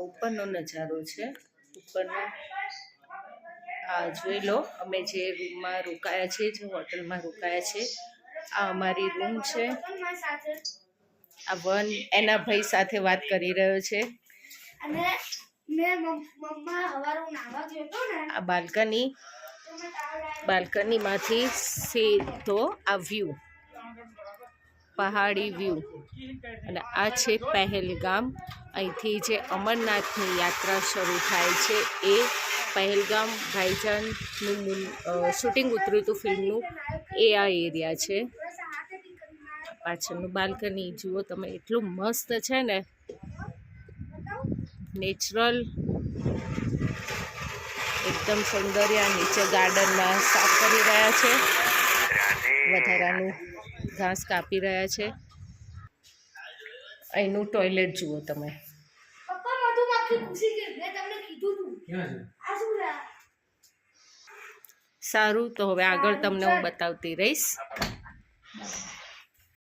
ઉપરનો નજારો છે ઉપરનો આ જોઈ લો અમે જે રૂમમાં રોકાયા છે જે હોટલમાં રોકાયા છે આ અમારી રૂમ છે આ વન એના ભાઈ સાથે વાત કરી રહ્યો છે અને મેં મમ્મા હવારું નાવા ગયો તો ને આ બાલ્કનીમાંથી સીધો આ વ્યૂ પહાડી વ્યૂ અને આ છે પહેલગામ અહીંથી જે અમરનાથની યાત્રા શરૂ થાય છે એ પહેલગામ ભાઈજાનનું શૂટિંગ ઉતર્યું હતું ફિલ્મનું એ આ એરિયા છે પાછળનું બાલ્કની જુઓ તમે એટલું મસ્ત છે ને નેચરલ એકદમ સૌંદર્ય નીચે ગાર્ડનમાં સાફ કરી રહ્યા છે વધારાનું ઘાસ કાપી રહ્યા છે અહીંનું ટોયલેટ જુઓ તમે પપ્પા મધુમક્ખી ઘૂસી ગઈ મેં તમને કીધું તું આ શું છે સારું તો હવે આગળ તમને હું બતાવતી રહીશ